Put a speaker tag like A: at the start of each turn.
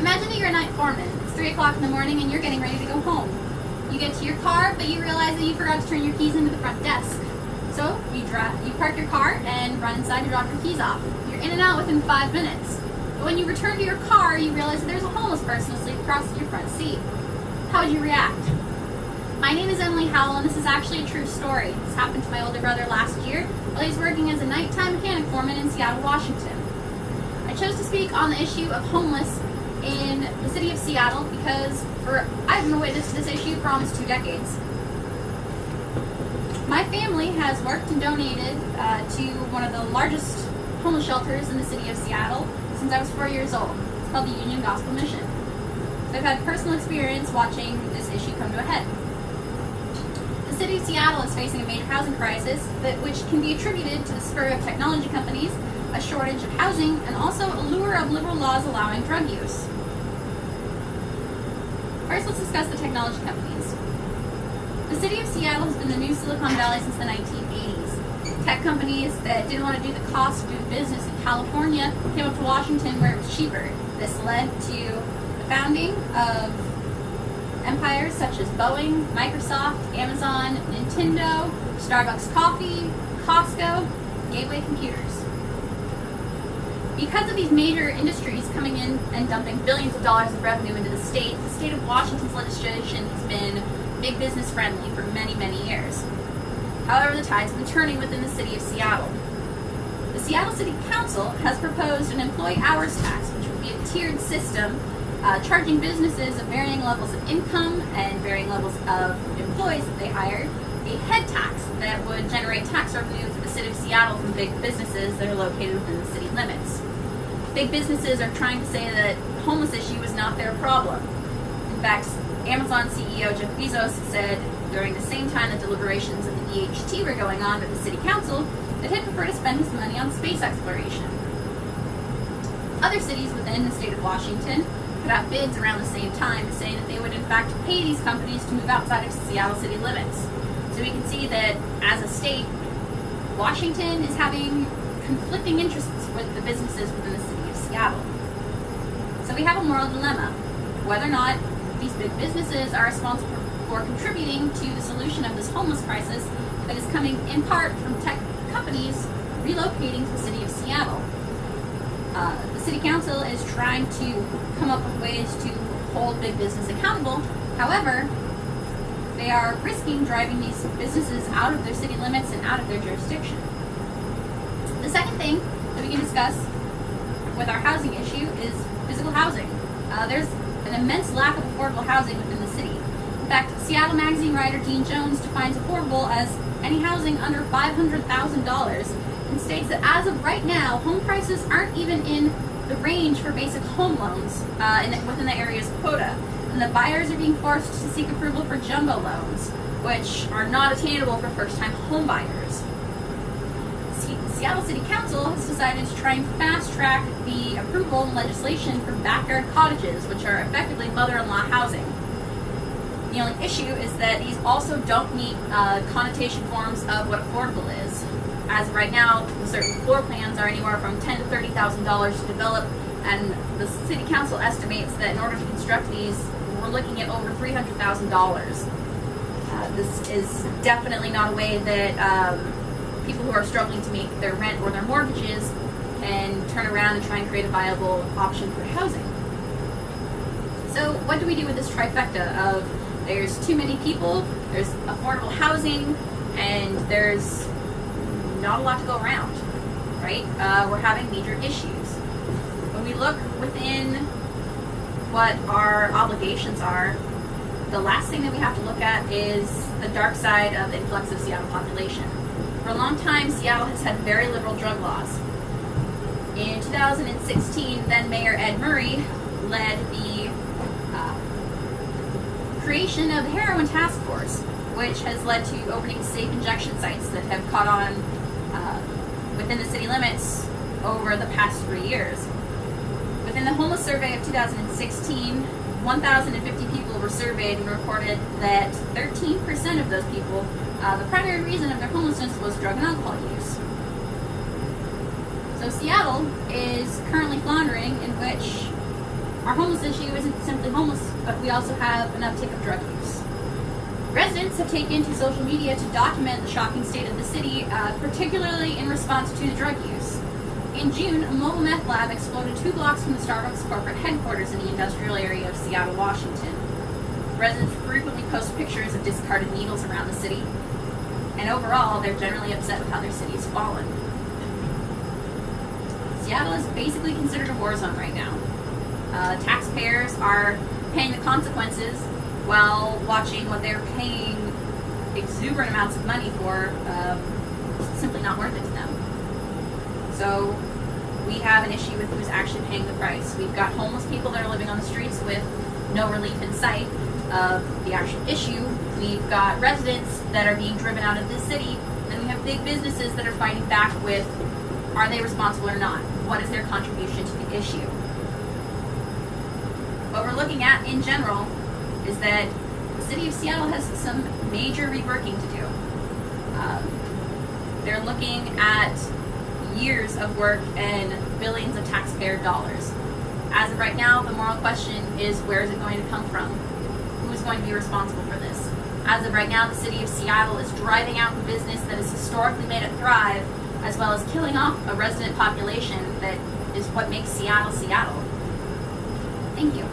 A: Imagine that you're a night foreman. It's 3 o'clock in the morning and you're getting ready to go home. You get to your car, but you realize that you forgot to turn your keys into the front desk. So you park your car and run inside to drop your keys off. You're in and out within 5 minutes. But when you return to your car, you realize that there's a homeless person asleep across your front seat. How would you react? My name is Emily Howell, and this is actually a true story. This happened to my older brother last year while he was working as a nighttime mechanic foreman in Seattle, Washington. I chose to speak on the issue of homeless in the city of Seattle because I've been a witness to this issue for almost 2 decades. My family has worked and donated to one of the largest homeless shelters in the city of Seattle since I was 4 years old. It's called the Union Gospel Mission. So I've had personal experience watching this issue come to a head. The city of Seattle is facing a major housing crisis, which can be attributed to the spur of technology companies, a shortage of housing, and also a lure of liberal laws allowing drug use. First, let's discuss the technology companies. The city of Seattle has been the new Silicon Valley since the 1980s. Tech companies that didn't want to do the cost of doing business in California came up to Washington where it was cheaper. This led to the founding of empires such as Boeing, Microsoft, Amazon, Nintendo, Starbucks Coffee, Costco, Gateway Computers. Because of these major industries coming in and dumping billions of dollars of revenue into the state of Washington's legislation has been big business friendly for many, many years. However, the tides have been turning within the city of Seattle. The Seattle City Council has proposed an employee hours tax, which would be a tiered system charging businesses of varying levels of income and varying levels of employees that they hire a head tax that would generate tax revenue for the city of Seattle from big businesses that are located within the city limits. Big businesses are trying to say that the homeless issue is not their problem. In fact, Amazon CEO Jeff Bezos said during the same time that deliberations of the EHT were going on at the city council that he'd prefer to spend his money on space exploration. Other cities within the state of Washington put out bids around the same time saying that they would in fact pay these companies to move outside of Seattle city limits. So we can see that as a state, Washington is having conflicting interests with the businesses within the city of Seattle. So we have a moral dilemma, whether or not these big businesses are responsible for contributing to the solution of this homeless crisis that is coming in part from tech companies relocating to the city of Seattle. The city council is trying to come up with ways to hold big business accountable. However, they are risking driving these businesses out of their city limits and out of their jurisdiction. The second thing that we can discuss with our housing issue is physical housing. There's an immense lack of affordable housing within the city. In fact, Seattle Magazine writer Dean Jones defines affordable as any housing under $500,000 and states that as of right now, home prices aren't even in the range for basic home loans within the area's quota. And the buyers are being forced to seek approval for jumbo loans, which are not attainable for first-time home buyers. Seattle City Council has decided to try and fast-track the approval and legislation for backyard cottages, which are effectively mother-in-law housing. The only issue is that these also don't meet connotation forms of what affordable is. As of right now, certain floor plans are anywhere from $10,000 to $30,000 to develop, and the City Council estimates that in order to construct these, we're looking at over $300,000. This is definitely not a way that people who are struggling to make their rent or their mortgages can turn around and try and create a viable option for housing. So what do we do with this trifecta of there's too many people, there's affordable housing, and there's not a lot to go around, right? We're having major issues. When we look within what our obligations are, the last thing that we have to look at is the dark side of the influx of Seattle population. For a long time, Seattle has had very liberal drug laws. In 2016, then Mayor Ed Murray led the creation of the Heroin Task Force, which has led to opening safe injection sites that have caught on within the city limits over the past 3 years. Within the homeless survey of 2016, 1,050 people were surveyed and reported that 13% of those people, the primary reason of their homelessness was drug and alcohol use. So Seattle is currently floundering, in which Our homeless issue isn't simply homeless, but we also have an uptick of drug use. Residents have taken to social media to document the shocking state of the city, particularly in response to the drug use. In June, a mobile meth lab exploded 2 blocks from the Starbucks corporate headquarters in the industrial area of Seattle, Washington. Residents frequently post pictures of discarded needles around the city, and overall, they're generally upset with how their city has fallen. Seattle is basically considered a war zone right now. Taxpayers are paying the consequences while watching what they're paying exuberant amounts of money for simply not worth it to them. So we have an issue with who's actually paying the price. We've got homeless people that are living on the streets with no relief in sight of the actual issue. We've got residents that are being driven out of the city, and we have big businesses that are fighting back with, are they responsible or not? What is their contribution to the issue? What we're looking at in general is that the city of Seattle has some major reworking to do. They're looking at years of work and billions of taxpayer dollars. As of right now, the moral question is, where is it going to come from? Who is going to be responsible for this? As of right now, the city of Seattle is driving out the business that has historically made it thrive, as well as killing off a resident population that is what makes Seattle, Seattle. Thank you.